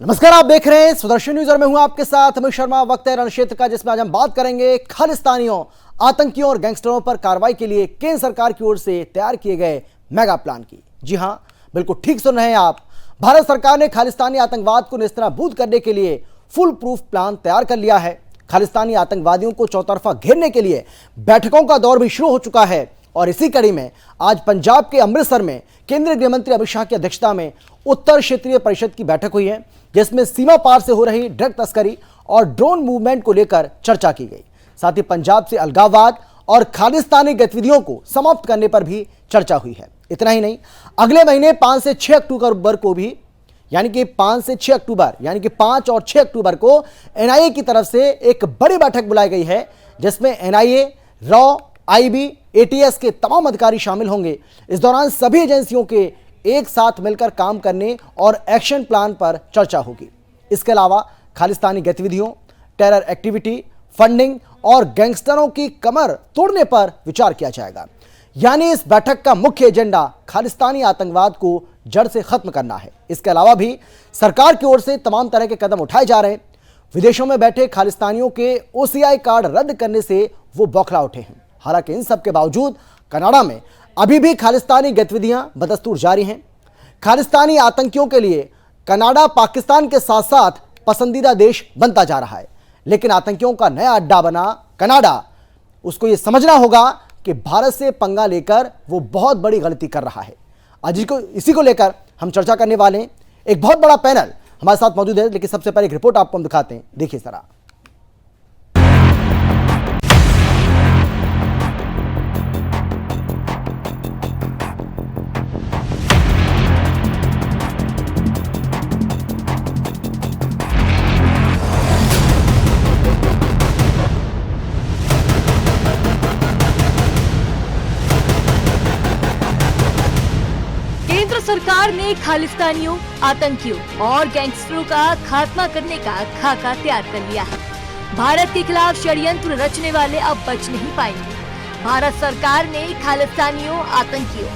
नमस्कार, आप देख रहे हैं सुदर्शन न्यूज और मैं हूं आपके साथ अमित शर्मा। वक्त है रण क्षेत्र का, जिसमें आज हम बात करेंगे खालिस्तानियों, आतंकियों और गैंगस्टरों पर कार्रवाई के लिए केंद्र सरकार की ओर से तैयार किए गए मेगा प्लान की। जी हां, बिल्कुल ठीक सुन रहे हैं आप। भारत सरकार ने खालिस्तानी आतंकवाद को नेस्तनाबूद करने के लिए फुल प्रूफ प्लान तैयार कर लिया है। खालिस्तानी आतंकवादियों को चौतरफा घेरने के लिए बैठकों का दौर भी शुरू हो चुका है और इसी कड़ी में आज पंजाब के अमृतसर में केंद्रीय गृह मंत्री अमित शाह की अध्यक्षता में उत्तर क्षेत्रीय परिषद की बैठक हुई है, जिसमें सीमा पार से हो रही ड्रग तस्करी और ड्रोन मूवमेंट को लेकर चर्चा की गई। साथ ही पंजाब से अलगाववाद और खालिस्तानी गतिविधियों को समाप्त करने पर भी चर्चा हुई है। इतना ही नहीं, अगले महीने 5 से 6 अक्टूबर को भी यानी कि 5 से 6 अक्टूबर यानी कि 5 और 6 अक्टूबर को एनआईए की तरफ से एक बड़ी बैठक बुलाई गई है, जिसमें एनआईए, रॉ, आईबी, एटीएस के तमाम अधिकारी शामिल होंगे। इस दौरान सभी एजेंसियों के एक साथ मिलकर काम करने और एक्शन प्लान पर चर्चा होगी। इसके अलावा खालिस्तानी गतिविधियों, टेरर एक्टिविटी, फंडिंग और गैंगस्टरों की कमर तोड़ने पर विचार किया जाएगा। यानी इस बैठक का मुख्य एजेंडा खालिस्तानी आतंकवाद को जड़ से खत्म करना है। इसके अलावा भी सरकार की ओर से तमाम तरह के कदम उठाए जा रहे हैं। विदेशों में बैठे खालिस्तानियों के ओसीआई कार्ड रद्द करने से वो बौखला उठे हैं। हालांकि इन सब के बावजूद कनाडा में अभी भी खालिस्तानी गतिविधियां बदस्तूर जारी हैं। खालिस्तानी आतंकियों के लिए कनाडा पाकिस्तान के साथ साथ पसंदीदा देश बनता जा रहा है, लेकिन आतंकियों का नया अड्डा बना कनाडा, उसको यह समझना होगा कि भारत से पंगा लेकर वो बहुत बड़ी गलती कर रहा है। आज इसी को लेकर हम चर्चा करने वाले हैं। एक बहुत बड़ा पैनल हमारे साथ मौजूद है, लेकिन सबसे पहले एक रिपोर्ट आपको हम दिखाते हैं, देखिए जरा। सरकार ने खालिस्तानियों, आतंकियों और गैंगस्टरों का खात्मा करने का खाका तैयार कर लिया है। भारत के खिलाफ षड्यंत्र रचने वाले अब बच नहीं पाएंगे। भारत सरकार ने खालिस्तानियों, आतंकियों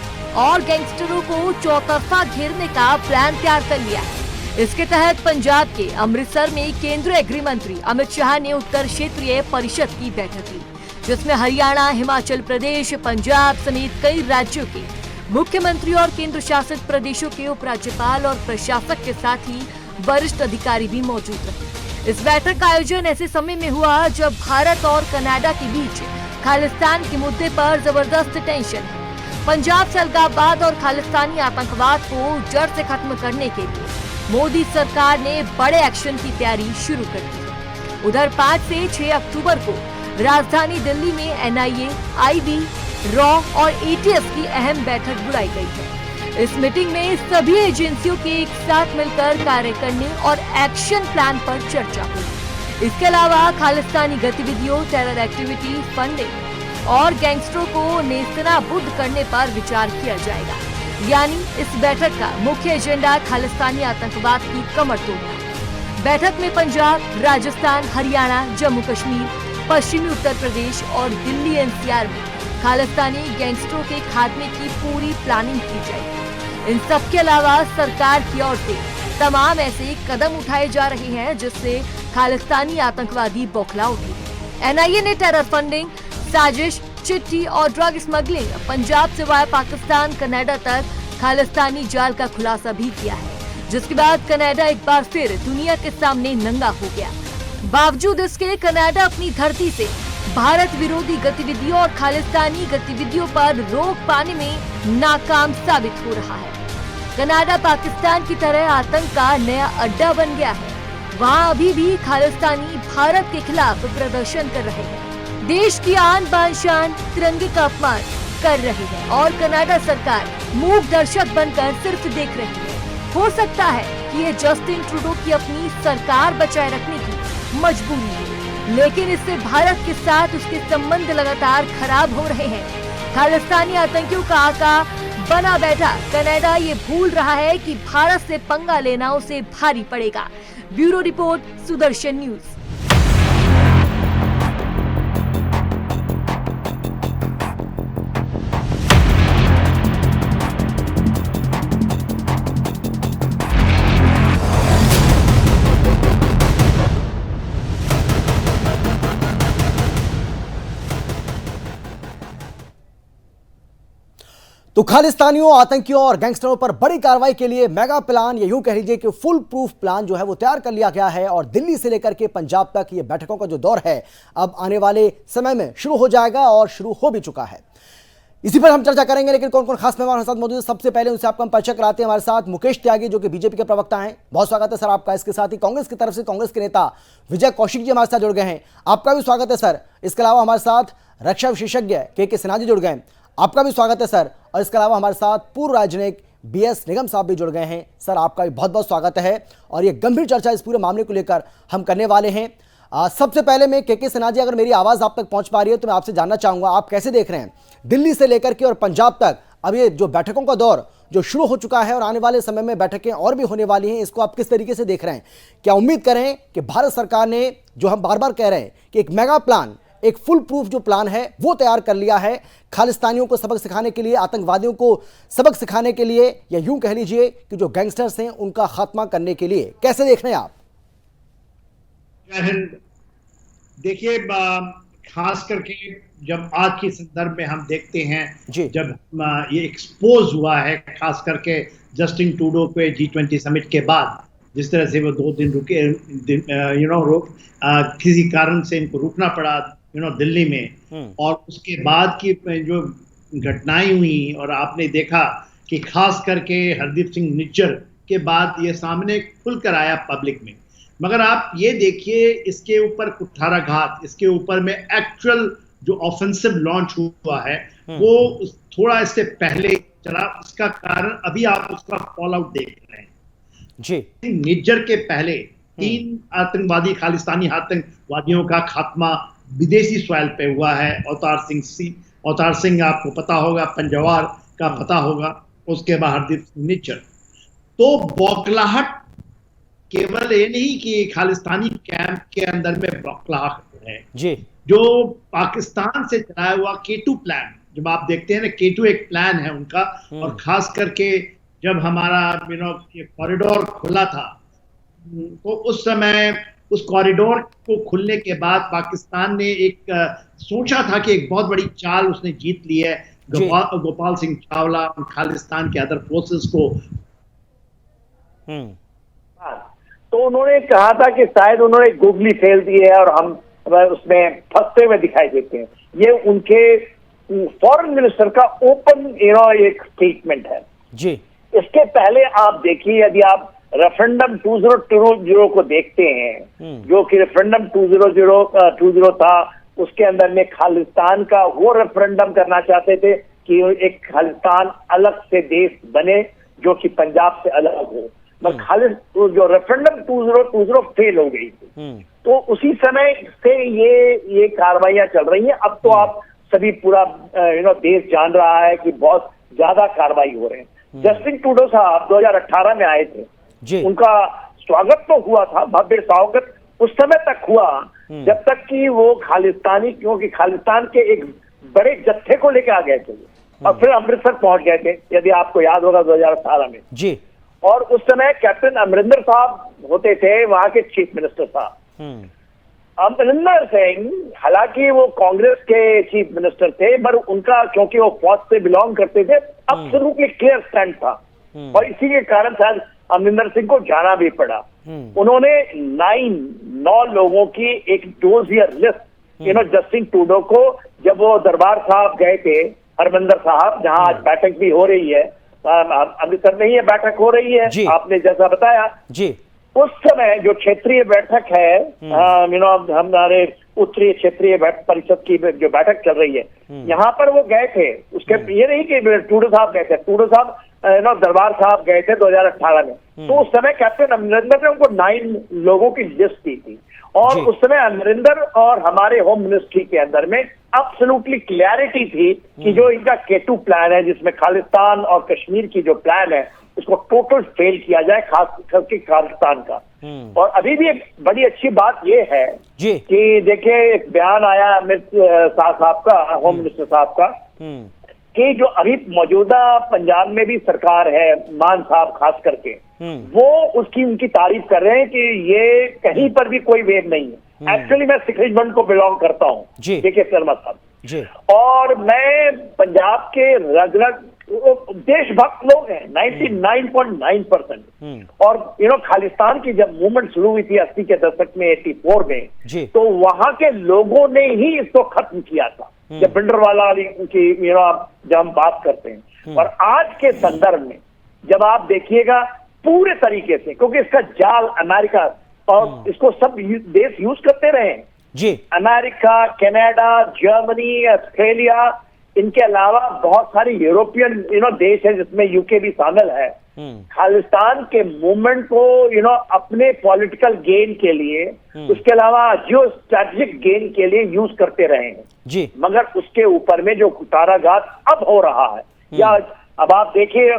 और गैंगस्टरों को चौतरफा घेरने का प्लान तैयार कर लिया है। इसके तहत पंजाब के अमृतसर में केंद्रीय गृह मंत्री अमित शाह ने उत्तर क्षेत्रीय परिषद की बैठक ली, जिसमें हरियाणा, हिमाचल प्रदेश, पंजाब समेत कई राज्यों के मुख्यमंत्री और केंद्र शासित प्रदेशों के उपराज्यपाल और प्रशासक के साथ ही वरिष्ठ अधिकारी भी मौजूद रहे। इस बैठक का आयोजन ऐसे समय में हुआ जब भारत और कनाडा के बीच खालिस्तान के मुद्दे पर जबरदस्त टेंशन है। पंजाब से अलगाववाद और खालिस्तानी आतंकवाद को जड़ से खत्म करने के लिए मोदी सरकार ने बड़े एक्शन की तैयारी शुरू कर दी। उधर 5 से 6 अक्टूबर को राजधानी दिल्ली में एनआईए, आईबी, रॉ और एटीएस की अहम बैठक बुलाई गई है। इस मीटिंग में सभी एजेंसियों के एक साथ मिलकर कार्य करने और एक्शन प्लान पर चर्चा हुई। इसके अलावा खालिस्तानी गतिविधियों, टेरर एक्टिविटी, फंडिंग और गैंगस्टरों को नेस्तनाबूद करने पर विचार किया जाएगा। यानी इस बैठक का मुख्य एजेंडा खालिस्तानी आतंकवाद की कमर तोड़ना। बैठक में पंजाब, राजस्थान, हरियाणा, जम्मू कश्मीर, पश्चिमी उत्तर प्रदेश और दिल्ली एनसीआर में खालिस्तानी गैंगस्टरों के खात्मे की पूरी प्लानिंग की जाएगी। इन सब के अलावा सरकार की ओर से तमाम ऐसे कदम उठाए जा रहे हैं जिससे खालिस्तानी आतंकवादी बौखला उठे। एनआईए ने टेरर फंडिंग, साजिश, चिट्ठी और ड्रग स्मगलिंग पंजाब से वाया पाकिस्तान, कनाडा तक खालिस्तानी जाल का खुलासा भी किया है, जिसके बाद कनाडा एक बार फिर दुनिया के सामने नंगा हो गया। बावजूद इसके कनाडा अपनी धरती से भारत विरोधी गतिविधियों और खालिस्तानी गतिविधियों पर रोक पाने में नाकाम साबित हो रहा है। कनाडा पाकिस्तान की तरह आतंक का नया अड्डा बन गया है। वहाँ अभी भी खालिस्तानी भारत के खिलाफ प्रदर्शन कर रहे हैं, देश की आन बान शान तिरंगे का अपमान कर रहे हैं और कनाडा सरकार मूक दर्शक बनकर सिर्फ देख रही है। हो सकता है कि ये जस्टिन ट्रूडो की अपनी सरकार बचाए रखने की मजबूरी है, लेकिन इससे भारत के साथ उसके संबंध लगातार खराब हो रहे हैं। खालिस्तानी आतंकियों का आका बना बैठा कनाडा ये भूल रहा है कि भारत से पंगा लेना उसे भारी पड़ेगा। Bureau report, Sudarshan News. खालिस्तानियों, आतंकियों और गैंगस्टरों पर बड़ी कार्रवाई के लिए मेगा प्लान, या यूं कह लीजिए कि फुल प्रूफ प्लान जो है वो तैयार कर लिया गया है और दिल्ली से लेकर के पंजाब तक ये बैठकों का जो दौर है अब आने वाले समय में शुरू हो जाएगा और शुरू हो भी चुका है। इसी पर हम चर्चा करेंगे, लेकिन कौन कौन खास मेहमान हमारे साथ मौजूद है सबसे पहले उनसे आपका हम परिचय कराते हैं। हमारे साथ मुकेश त्यागी जो कि बीजेपी के प्रवक्ता हैं, बहुत स्वागत है सर आपका। इसके साथ ही कांग्रेस की तरफ से कांग्रेस के नेता विजय कौशिक जी हमारे साथ जुड़ गए हैं, आपका भी स्वागत है सर। इसके अलावा हमारे साथ रक्षा विशेषज्ञ के सिन्हा जी जुड़ गए हैं, आपका भी स्वागत है सर। और इसके अलावा हमारे साथ पूर्व राजनयिक बीएस निगम साहब भी जुड़ गए हैं, सर आपका भी बहुत बहुत स्वागत है। और ये गंभीर चर्चा इस पूरे मामले को लेकर हम करने वाले हैं। सबसे पहले मैं के सिन्हा जी, अगर मेरी आवाज आप तक पहुंच पा रही है तो मैं आपसे जानना चाहूंगा आप कैसे देख रहे हैं दिल्ली से लेकर के और पंजाब तक अब ये जो बैठकों का दौर जो शुरू हो चुका है और आने वाले समय में बैठकें और भी होने वाली हैं, इसको आप किस तरीके से देख रहे हैं? क्या उम्मीद करें कि भारत सरकार ने, जो हम बार बार कह रहे हैं कि एक मेगा प्लान, एक फुल प्रूफ जो प्लान है वो तैयार कर लिया है खालिस्तानियों को सबक सिखाने के लिए, आतंकवादियों को सबक सिखाने के लिए, या यूं कह लीजिए कि जो गैंगस्टर्स हैं उनका खात्मा करने के लिए? कैसे देख रहे हैं आप? देखिए, खास करके जब आज के संदर्भ में हम देखते हैं, जब ये एक्सपोज हुआ है, खास करके जस्टिन ट्रूडो के G20 समिट के बाद, जिस तरह से वो 2 दिन रुके, किसी कारण से इनको रुकना पड़ा दिल्ली में, और उसके बाद की जो घटनाएं हुई और आपने देखा कि खास करके हरदीप सिंह निज्जर के बाद ये सामने खुलकर आया पब्लिक में। मगर आप ये देखिए, इसके ऊपर कुठाराघात, इसके ऊपर में एक्चुअल जो ऑफेंसिव लॉन्च हुआ है वो थोड़ा इससे पहले चला। इसका कारण अभी आप उसका फॉल आउट देख रहे हैं जी। निज्जर के पहले 3 आतंकवादी, खालिस्तानी आतंकवादियों का खात्मा विदेशी सॉइल पे हुआ है। अवतार सिंह आपको पता होगा, पंजवार का पता होगा, उसके बाद हरदीप सिंह निज्जर। तो बौखलाहट केवल ये नहीं कि खालिस्तानी कैंप के अंदर में बौखलाहट है जी, जो पाकिस्तान से चलाया हुआ K2 प्लान, जब आप देखते हैं ना, K2 एक प्लान है उनका, और खास करके जब हमारा ये कॉरिडोर खुला था, तो उस समय उस कॉरिडोर को खुलने के बाद पाकिस्तान ने एक सोचा था कि एक बहुत बड़ी चाल उसने जीत ली है। गोपाल सिंह चावला, खालिस्तान के अदर फोर्सेस को, तो उन्होंने कहा था कि शायद उन्होंने गुगली फेल दी है और हम उसमें फंसते हुए दिखाई देते हैं। ये उनके फॉरेन मिनिस्टर का ओपन एक स्टेटमेंट है जी। इसके पहले आप देखिए, यदि आप रेफरेंडम 2020 को देखते हैं, जो कि रेफरेंडम 2020 था, उसके अंदर में खालिस्तान का वो रेफरेंडम करना चाहते थे कि एक खालिस्तान अलग से देश बने जो कि पंजाब से अलग हो, मगर खालिद जो रेफरेंडम 2020 फेल हो गई थी। तो उसी समय से ये कार्रवाइयां चल रही हैं। अब तो आप सभी पूरा देश जान रहा है कि बहुत ज्यादा कार्रवाई हो रहे हैं। जस्टिन ट्रूडो साहब 2018 में आए थे जी। उनका स्वागत तो हुआ था, भव्य स्वागत उस समय तक हुआ जब तक कि वो खालिस्तानी, क्योंकि खालिस्तान के एक बड़े जत्थे को लेके आ गए थे और फिर अमृतसर पहुंच गए थे, यदि आपको याद होगा 2018 में जी। और उस समय कैप्टन अमरिंदर साहब होते थे वहां के चीफ मिनिस्टर साहब। अमरिंदर सिंह हालांकि वो कांग्रेस के चीफ मिनिस्टर थे, पर उनका, क्योंकि वो फौज से बिलोंग करते थे, एब्सोल्युटली क्लियर स्टैंड था और इसी के कारण शायद अमरिंदर सिंह को जाना भी पड़ा। उन्होंने 9 लोगों की एक डोजियर लिस्ट जस्टिन ट्रूडो को, जब वो दरबार साहब गए थे, हरमंदर साहब, जहां आज बैठक भी हो रही है, अमृतसर में ही बैठक हो रही है, आपने जैसा बताया जी। उस समय जो क्षेत्रीय बैठक है, हमारे उत्तरी क्षेत्रीय परिषद की जो बैठक चल रही है, यहाँ पर वो गए थे। उसके ये नहीं कि ट्रूडो साहब गए थे, ट्रूडो साहब दरबार साहब गए थे 2018 में। तो उस समय कैप्टन अमरिंदर ने उनको 9 लोगों की लिस्ट दी थी और उस समय अमरिंदर और हमारे होम मिनिस्ट्री के अंदर में एब्सोल्युटली क्लैरिटी थी कि जो इनका K2 प्लान है, जिसमें खालिस्तान और कश्मीर की जो प्लान है उसको टोटल फेल किया जाए, खास करके खालिस्तान का। और अभी भी एक बड़ी अच्छी बात यह है कि देखिए, एक बयान आया अमित शाह साहब का, होम मिनिस्टर साहब का, कि जो अभी मौजूदा पंजाब में भी सरकार है, मान साहब खास करके, वो उनकी तारीफ कर रहे हैं कि ये कहीं पर भी कोई वेव नहीं है। एक्चुअली मैं सिख रिजमेंट को बिलोंग करता हूँ, के शर्मा साहब, और मैं पंजाब के रग रग देशभक्त लोग हैं 99.9%। और खालिस्तान की जब मूवमेंट शुरू हुई थी 80 के दशक में, 84 में, तो वहां के लोगों ने ही इसको खत्म किया था। जब भिंडरवाला की जब हम बात करते हैं, और आज के संदर्भ में जब आप देखिएगा पूरे तरीके से, क्योंकि इसका जाल अमेरिका और इसको सब देश यूज करते रहे हैं जी, अमेरिका, कनाडा, जर्मनी, ऑस्ट्रेलिया, इनके अलावा बहुत सारे यूरोपियन देश हैं जिसमें यूके भी शामिल है। खालिस्तान के मूवमेंट को अपने पॉलिटिकल गेन के लिए, उसके अलावा जियो स्ट्रैटेजिक गेन के लिए यूज करते रहे हैं जी। मगर उसके ऊपर में जो कुटाराघात अब हो रहा है, या अब आप देखिए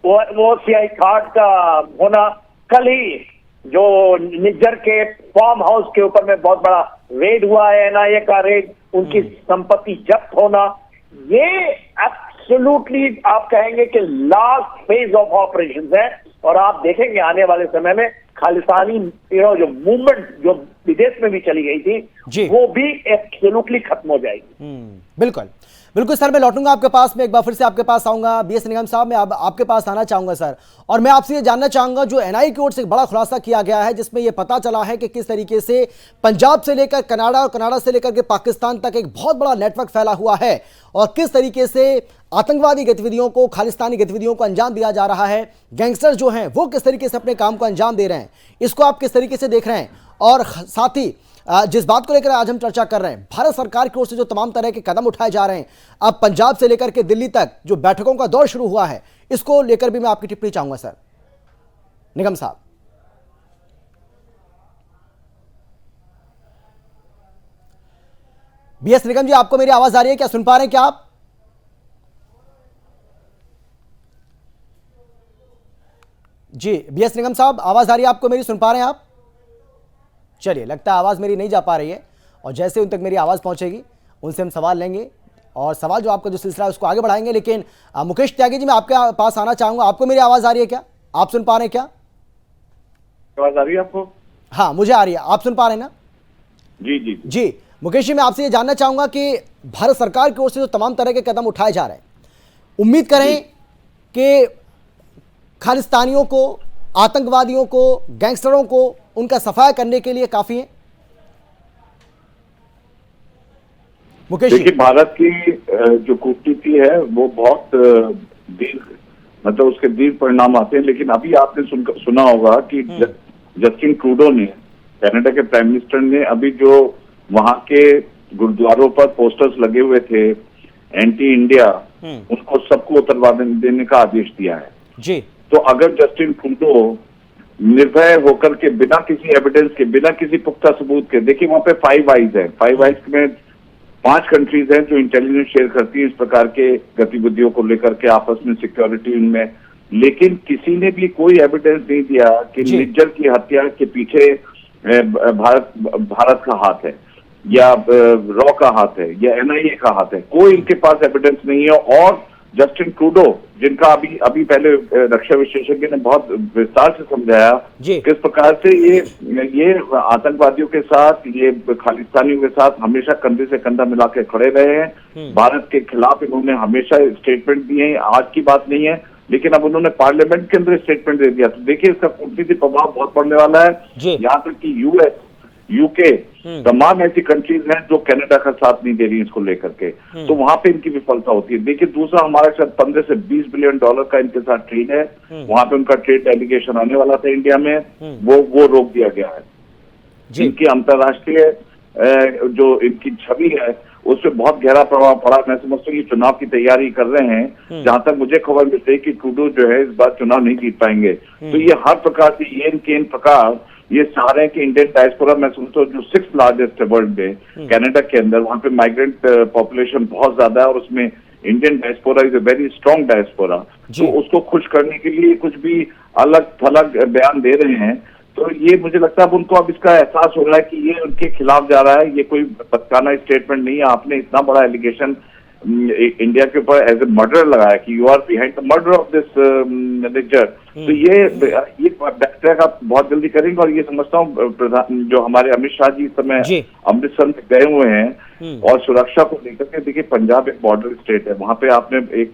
वो सीआई घाट का होना, कल ही जो निज्जर के फार्म हाउस के ऊपर में बहुत बड़ा रेड हुआ है, एनआईए का रेड, उनकी संपत्ति जब्त होना, ये एब्सोल्युटली आप कहेंगे कि लास्ट फेज ऑफ ऑपरेशंस है। और आप देखेंगे आने वाले समय में खालिस्तानी जो मूवमेंट जो विदेश में भी चली गई थी, वो भी एब्सोल्युटली खत्म हो जाएगी। बिल्कुल बिल्कुल सर, मैं लौटूंगा आपके पास में, एक बार फिर से आपके पास आऊंगा। बीएस निगम साहब, मैं आपके पास आना चाहूंगा सर, और मैं आपसे ये जानना चाहूंगा, जो एनआईए की ओर से एक बड़ा खुलासा किया गया है जिसमें यह पता चला है कि किस तरीके से पंजाब से लेकर कनाडा और कनाडा से लेकर के पाकिस्तान तक एक बहुत बड़ा नेटवर्क फैला हुआ है, और किस तरीके से आतंकवादी गतिविधियों को, खालिस्तानी गतिविधियों को अंजाम दिया जा रहा है। गैंगस्टर जो हैं वो किस तरीके से अपने काम को अंजाम दे रहे हैं, इसको आप किस तरीके से देख रहे हैं। और साथ ही जिस बात को लेकर आज हम चर्चा कर रहे हैं, भारत सरकार की ओर से जो तमाम तरह के कदम उठाए जा रहे हैं, अब पंजाब से लेकर के दिल्ली तक जो बैठकों का दौर शुरू हुआ है, इसको लेकर भी मैं आपकी टिप्पणी चाहूंगा सर, निगम साहब। बीएस निगम जी, आपको मेरी आवाज आ रही है? क्या सुन पा रहे हैं क्या आप? जी बीएस निगम साहब, आवाज आ रही है आपको मेरी? सुन पा रहे हैं आप? चलिए, लगता है आवाज़ मेरी नहीं जा पा रही है, और जैसे उन तक मेरी आवाज़ पहुंचेगी उनसे हम सवाल लेंगे, और सवाल जो आपका जो सिलसिला है उसको आगे बढ़ाएंगे। लेकिन मुकेश त्यागी जी, मैं आपके पास आना चाहूँगा। आपको मेरी आवाज़ आ रही है क्या? आप सुन पा रहे हैं क्या? आवाज़ आ रही है आपको? हाँ, मुझे आ रही है। आप सुन पा रहे हैं ना? जी जी जी मुकेश जी, मैं आपसे ये जानना चाहूँगा कि भारत सरकार की ओर से जो तमाम तरह के कदम उठाए जा रहे हैं, उम्मीद करें कि खालिस्तानियों को, आतंकवादियों को, गैंगस्टरों को उनका सफाया करने के लिए काफी है? मुकेश जी, देखिए, भारत की जो कूटनीति है वो बहुत दीर्घ, मतलब उसके दीर्घ परिणाम आते हैं। लेकिन अभी आपने सुना होगा कि जस्टिन ट्रूडो ने, कनाडा के प्राइम मिनिस्टर ने, अभी जो वहां के गुरुद्वारों पर पोस्टर्स लगे हुए थे एंटी इंडिया, उनको सबको उतरवा देने का आदेश दिया है जी। तो अगर जस्टिन ट्रूडो निर्भय होकर के, बिना किसी एविडेंस के, बिना किसी पुख्ता सबूत के, देखिए वहां पे 5 आइज है, 5 आइज में 5 कंट्रीज हैं जो इंटेलिजेंस शेयर करती है इस प्रकार के गतिविधियों को लेकर के आपस में, सिक्योरिटी उनमें, लेकिन किसी ने भी कोई एविडेंस नहीं दिया कि निज्जर की हत्या के पीछे भारत का हाथ है, या रॉ का हाथ है, या एनआईए का हाथ है। कोई इनके पास एविडेंस नहीं है। और जस्टिन ट्रूडो, जिनका अभी पहले रक्षा विशेषज्ञ ने बहुत विस्तार से समझाया किस प्रकार से ये आतंकवादियों के साथ, ये खालिस्तानियों के साथ हमेशा कंधे से कंधा मिला के खड़े रहे हैं। भारत के खिलाफ इन्होंने हमेशा स्टेटमेंट दिए हैं, आज की बात नहीं है, लेकिन अब उन्होंने पार्लियामेंट के अंदर स्टेटमेंट दे दिया। तो देखिए, इसका कूटनीतिक प्रभाव बहुत पड़ने वाला है। यहाँ तक कि यूएस, यूके, तमाम ऐसी कंट्रीज हैं जो कनाडा का साथ नहीं दे रही इसको लेकर के, तो वहां पे इनकी विफलता होती है। देखिए, दूसरा, हमारे साथ 15 से 20 बिलियन डॉलर का इनके साथ ट्रेड है, वहां पे उनका ट्रेड डेलीगेशन आने वाला था इंडिया में, वो रोक दिया गया है। इनकी अंतर्राष्ट्रीय जो इनकी छवि है उस पर बहुत गहरा प्रभाव पड़ा। मैं समझता हूँ ये चुनाव की तैयारी कर रहे हैं। जहां तक मुझे खबर मिलती है कि ट्रूडो जो है इस बार चुनाव नहीं जीत पाएंगे, तो ये हर प्रकार से येन केन प्रकार ये सारे के इंडियन डायस्पोरा, मैं समझता हूँ जो 6th लार्जेस्ट है वर्ल्ड में, कनाडा के अंदर, वहां पे माइग्रेंट पॉपुलेशन बहुत ज्यादा है, और उसमें Indian diaspora is a very strong diaspora. तो उसको खुश करने के लिए कुछ भी अलग थलग बयान दे रहे हैं। तो ये मुझे लगता है अब उनको अब इसका एहसास हो रहा है कि ये उनके खिलाफ जा रहा है, ये कोई बचकाना स्टेटमेंट नहीं है। आपने इतना बड़ा एलिगेशन इंडिया के ऊपर एज ए मर्डर लगाया कि you are behind the murder of this Nijjar, तो ये बैकट्रैक आप बहुत जल्दी करेंगे। और ये समझता हूँ जो हमारे अमित शाह जी इस समय अमृतसर में गए हुए हैं और सुरक्षा को लेकर के, देखिए पंजाब एक बॉर्डर स्टेट है, वहां पे आपने एक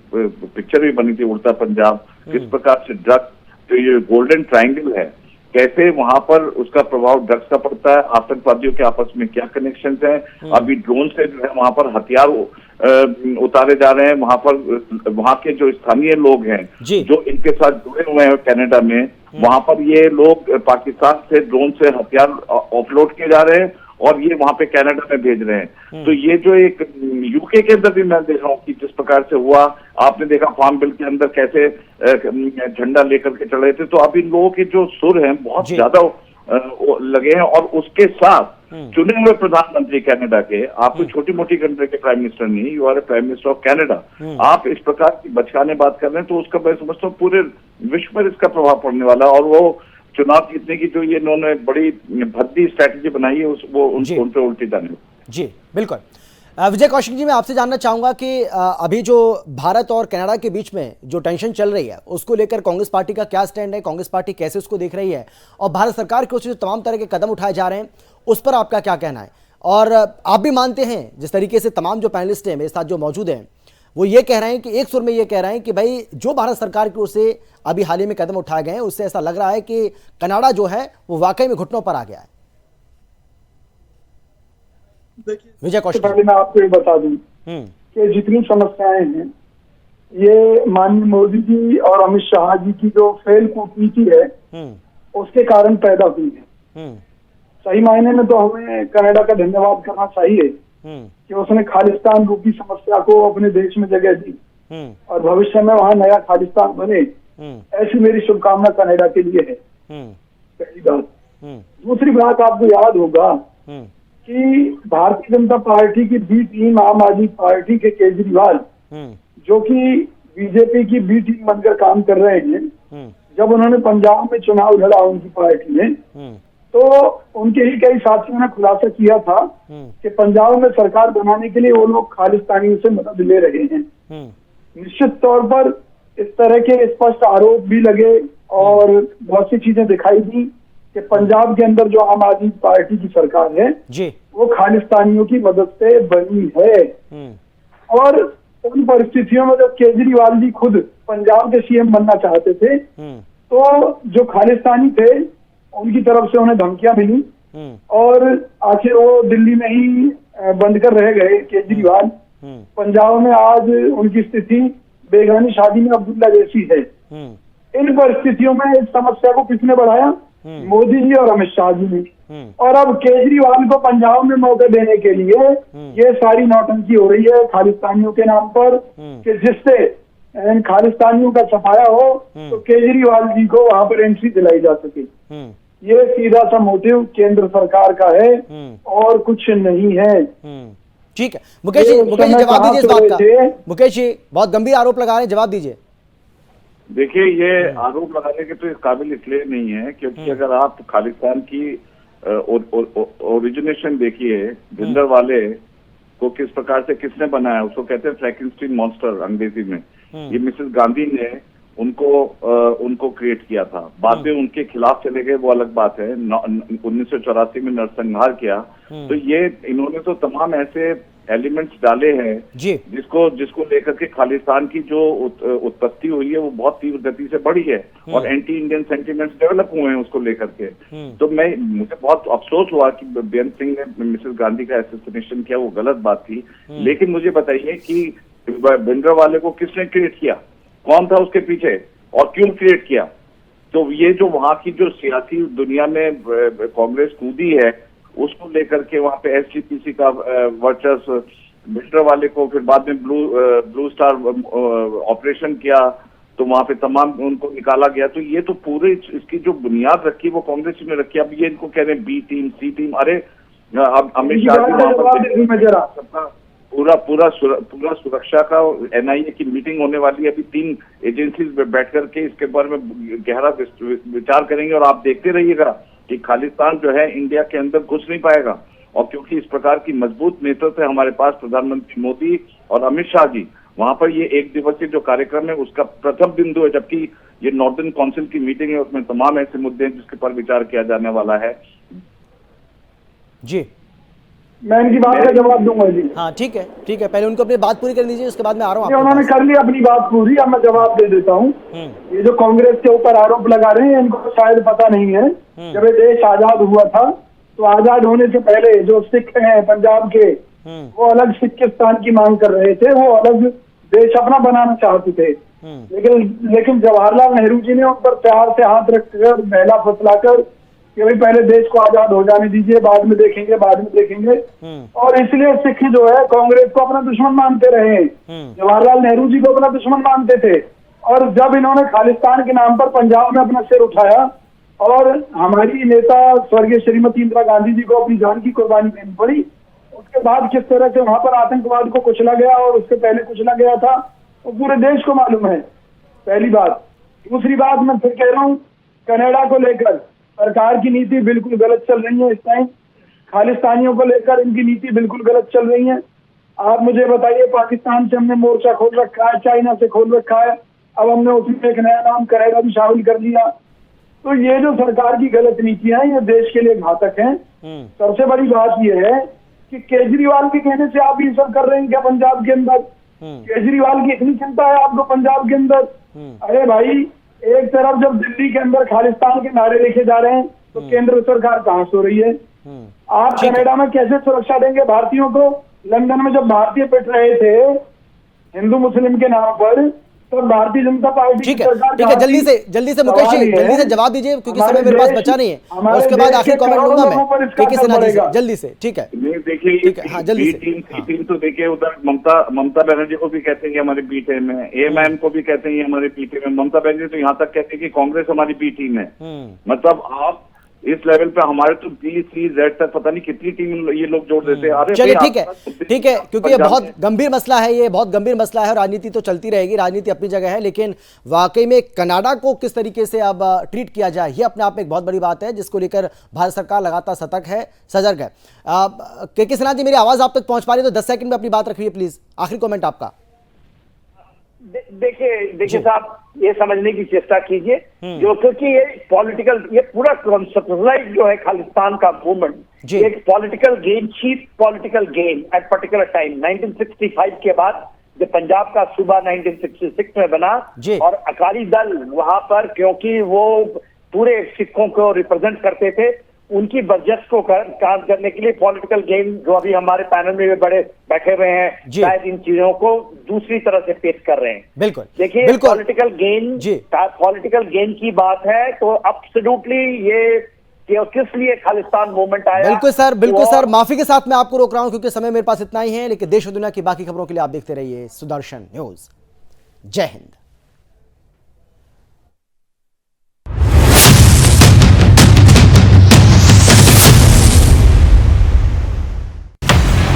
पिक्चर भी बनी थी उड़ता पंजाब, किस प्रकार से ड्रग्स, तो ये गोल्डन ट्रायंगल है, कैसे वहां पर उसका प्रभाव ड्रग्स का पड़ता है, आतंकवादियों के आपस में क्या कनेक्शन है। अभी ड्रोन से जो है वहां पर हथियार उतारे जा रहे हैं, वहां पर वहां के जो स्थानीय लोग हैं जो इनके साथ जुड़े हुए हैं कनाडा में, वहां पर ये लोग पाकिस्तान से ड्रोन से हथियार ऑफलोड किए जा रहे हैं और ये वहां पे कनाडा में भेज रहे हैं। तो ये जो एक यूके के अंदर भी मैं देख रहा हूँ कि जिस प्रकार से हुआ, आपने देखा फार्म बिल के अंदर कैसे झंडा लेकर के चढ़े थे। तो अब इन लोगों के जो सुर हैं बहुत ज्यादा लगे हैं और उसके साथ चुने हुए प्रधानमंत्री कनाडा के, आपको छोटी मोटी कंट्री के प्राइम मिनिस्टर नहीं, you are a prime minister of Canada, आप इस प्रकार की बचकाने बात कर रहे हैं, तो उसका मैं समझता हूँ पूरे विश्व पर इसका प्रभाव पड़ने वाला। और वो चुनाव जीतने की जो ये इन्होंने बड़ी भद्दी स्ट्रैटेजी बनाई है वो उन पे उल्टी जाने। जी बिल्कुल। विजय कौशिक जी, मैं आपसे जानना चाहूंगा कि अभी जो भारत और कनाडा के बीच में जो टेंशन चल रही है उसको लेकर कांग्रेस पार्टी का क्या स्टैंड है, कांग्रेस पार्टी कैसे उसको देख रही है, और भारत सरकार की ओर से जो तमाम तरह के कदम उठाए जा रहे हैं उस पर आपका क्या कहना है? और आप भी मानते हैं, जिस तरीके से तमाम जो पैनलिस्ट हैं मेरे साथ जो मौजूद हैं वो ये कह रहे हैं कि एक सुर में ये कह रहे हैं कि भाई जो भारत सरकार की ओर से अभी हाल ही में कदम उठाए गए हैं उससे ऐसा लग रहा है कि कनाडा जो है वो वाकई में घुटनों पर आ गया है। विजय कौशिक, पहले मैं आपको ये बता दूं कि जितनी समस्याएं हैं ये माननीय मोदी जी और अमित शाह जी की जो फेल कूटनीति है उसके कारण पैदा हुई है। सही मायने में तो हमें कनाडा का धन्यवाद करना चाहिए कि उसने खालिस्तान रूपी समस्या को अपने देश में जगह दी और भविष्य में वहां नया खालिस्तान बने, ऐसी मेरी शुभकामना कनाडा के लिए है। पहली बात। दूसरी बात, आपको याद होगा कि भारतीय जनता पार्टी की बी टीम आम आदमी पार्टी के केजरीवाल जो कि बीजेपी की बी टीम बनकर काम कर रहे हैं, जब उन्होंने पंजाब में चुनाव लड़ा उनकी पार्टी में, तो उनके ही कई साथियों ने खुलासा किया था कि पंजाब में सरकार बनाने के लिए वो लोग खालिस्तानियों से मदद ले रहे हैं। निश्चित तौर पर इस तरह के स्पष्ट आरोप भी लगे और बहुत सी चीजें दिखाई दी कि पंजाब के अंदर जो आम आदमी पार्टी की सरकार है वो खालिस्तानियों की मदद से बनी है। और उन परिस्थितियों में जब केजरीवाल जी खुद पंजाब के सीएम बनना चाहते थे तो जो खालिस्तानी थे उनकी तरफ से उन्हें धमकियां मिली और आखिर वो दिल्ली में ही बंद कर रह गए केजरीवाल। पंजाब में आज उनकी स्थिति बेगानी शादी में अब्दुल्ला जैसी है। इन परिस्थितियों में इस समस्या को किसने बढ़ाया? मोदी जी और अमित शाह जी ने। और अब केजरीवाल को पंजाब में मौका देने के लिए ये सारी नौटंकी हो रही है खालिस्तानियों के नाम पर कि जिससे इन खालिस्तानियों का सफाया हो तो केजरीवाल जी को वहां पर एंट्री दिलाई जा सके। ये सीधा सा मोटिव केंद्र सरकार का है और कुछ नहीं है। ठीक है मुकेश जी, जवाब दीजिए इस बात का। मुकेश जी बहुत गंभीर आरोप लगा रहे हैं, जवाब दीजिए। देखिए ये आरोप लगाने के तो इस काबिल इसलिए नहीं है क्योंकि अगर आप खालिस्तान की ओरिजिनेशन देखिए, भिंडरवाले को किस प्रकार से किसने बनाया, उसको कहते हैं फ्रैंकेनस्टीन मॉन्स्टर अंग्रेजी में। ये मिसेस गांधी ने उनको क्रिएट किया था, बाद में उनके खिलाफ चले गए, वो अलग बात है। 1984 में नरसंहार किया। तो ये इन्होंने तो तमाम ऐसे एलिमेंट्स डाले हैं जिसको लेकर के खालिस्तान की जो उत्पत्ति हुई है वो बहुत तीव्र गति से बढ़ी है और एंटी इंडियन सेंटिमेंट्स डेवलप हुए हैं उसको लेकर के। तो मुझे बहुत अफसोस हुआ कि बेअंत सिंह ने मिसेस गांधी का असैसिनेशन किया, वो गलत बात थी। लेकिन मुझे बताइए कि भिंडरवाले को किसने क्रिएट किया, कौन था उसके पीछे और क्यों क्रिएट किया? तो ये जो वहां की जो सियासी दुनिया में कांग्रेस कूदी है उसको लेकर के वहां पे एसजीपीसी का वर्चस्व, भिंडरवाले को फिर बाद में ब्लू स्टार ऑपरेशन किया तो वहां पे तमाम उनको निकाला गया। तो ये तो पूरे इसकी जो बुनियाद रखी वो कांग्रेस ने रखी। अब ये इनको कह रहे हैं बी टीम सी टीम। अरे अब अमित शाह जी वहां पर पूरा सुरक्षा का एनआईए की मीटिंग होने वाली है। अभी 3 एजेंसीज में बैठ करके इसके बारे में गहरा विचार करेंगे और आप देखते रहिएगा कि खालिस्तान जो है इंडिया के अंदर घुस नहीं पाएगा। और क्योंकि इस प्रकार की मजबूत नेतृत्व है हमारे पास, प्रधानमंत्री मोदी और अमित शाह जी, वहां पर ये 1 दिवसीय जो कार्यक्रम है उसका प्रथम बिंदु है। जबकि ये नॉर्दर्न काउंसिल की मीटिंग है, उसमें तमाम ऐसे मुद्दे हैं जिसके पर विचार किया जाने वाला है। जी, मैं इनकी बात का जवाब दूंगा जी। हाँ ठीक है, ठीक है, पहले उनको अपनी बात पूरी कर लीजिए, उसके बाद मैं आ रहा हूँ। उन्होंने कर ली अपनी बात पूरी, अब मैं जवाब दे देता हूँ। ये जो कांग्रेस के ऊपर आरोप लगा रहे हैं, इनको शायद पता नहीं है, जब ये देश आजाद हुआ था तो आजाद होने से पहले जो सिख हैं पंजाब के, वो अलग सिखिस्तान की मांग कर रहे थे, वो अलग देश अपना बनाना चाहते थे। लेकिन जवाहरलाल नेहरू जी ने उन पर प्यार से हाथ रखकर, बहला फुसलाकर कि भाई पहले देश को आजाद हो जाने दीजिए, बाद में देखेंगे, बाद में देखेंगे। और इसलिए सिख जो है कांग्रेस को अपना दुश्मन मानते रहे हैं, जवाहरलाल नेहरू जी को अपना दुश्मन मानते थे। और जब इन्होंने खालिस्तान के नाम पर पंजाब में अपना सिर उठाया और हमारी नेता स्वर्गीय श्रीमती इंदिरा गांधी जी को अपनी जान की कुर्बानी देनी पड़ी, उसके बाद किस तरह से वहां पर आतंकवाद को कुचला गया और उससे पहले कुचला गया था, वो पूरे देश को मालूम है, पहली बात। दूसरी बात मैं फिर कह रहा हूँ, कनाडा को लेकर सरकार की नीति बिल्कुल गलत चल रही है इस टाइम। खालिस्तानियों को लेकर इनकी नीति बिल्कुल गलत चल रही है। आप मुझे बताइए, पाकिस्तान से हमने मोर्चा खोल रखा है, चाइना से खोल रखा है, अब हमने उसमें एक नया नाम कनाडा भी शामिल कर लिया। तो ये जो सरकार की गलत नीतियां हैं, ये देश के लिए घातक हैं। सबसे बड़ी बात यह है कि केजरीवाल के कहने से आप ये सब कर रहे हैं क्या पंजाब के अंदर? केजरीवाल की इतनी चिंता है आपको पंजाब के अंदर? अरे भाई, एक तरफ जब दिल्ली के अंदर खालिस्तान के नारे लिखे जा रहे हैं, तो केंद्र सरकार कहाँ सो रही है? आप कनाडा में कैसे सुरक्षा देंगे भारतीयों को? लंदन में जब भारतीय पिट रहे थे हिंदू मुस्लिम के नाम पर, तो भारतीय जनता पार्टी ठीक है, जल्दी से मुकेश जी, जल्दी से जवाब दीजिए क्योंकि समय मेरे पास बचा नहीं है, और उसके बाद आखिरी कमेंट लूंगा मैं केके सिन्हा जी से, जल्दी से। ठीक है, देखिए, हाँ जल्दी से। टीम तो देखिए, उधर ममता बनर्जी को भी कहते हैं कि हमारी बी टीम है, एएमआईएम को भी कहते हैं हमारी बी टीम है, ममता बनर्जी तो यहाँ तक कहते हैं कि कांग्रेस हमारी बी टीम है। मतलब आप इस लेवल पे हमारे तो बी सी जेड तक पता नहीं कितनी टीम ये लोग जोड़ देते हैं। अरे चलिए ठीक है, क्योंकि ये बहुत गंभीर मसला है, ये बहुत गंभीर मसला है, राजनीति तो चलती रहेगी, राजनीति अपनी जगह है, लेकिन वाकई में कनाडा को किस तरीके से अब ट्रीट किया जाए, ये अपने आप में एक बहुत बड़ी बात है जिसको लेकर भारत सरकार लगातार सतर्क है, सजग है। केके सिन्हा जी, मेरी आवाज आप तक पहुंच पा रही है तो 10 सेकंड में अपनी बात रखिए प्लीज, आखिरी कमेंट आपका। देखिए साहब, ये समझने की चेष्टा कीजिए, जो क्योंकि ये पॉलिटिकल, ये पूरा कॉन्सेप्चुअलाइज जो है खालिस्तान का मूवमेंट, एक political game, cheap political game at particular time. 1965 के बाद जब पंजाब का सूबा 1966 में बना और अकाली दल वहां पर, क्योंकि वो पूरे सिखों को रिप्रेजेंट करते थे, उनकी बर्जस को काम करने के लिए पॉलिटिकल गेम, जो अभी हमारे पैनल में बड़े बैठे हुए हैं, शायद इन चीजों को दूसरी तरह से पेश कर रहे हैं। बिल्कुल, देखिए, पॉलिटिकल गेम की बात है तो एब्सोल्युटली ये किस लिए खालिस्तान मूवमेंट आया। बिल्कुल सर, माफी के साथ मैं आपको रोक रहा हूं क्योंकि समय मेरे पास इतना ही है, लेकिन देश और दुनिया की बाकी खबरों के लिए आप देखते रहिए सुदर्शन न्यूज। जय हिंद।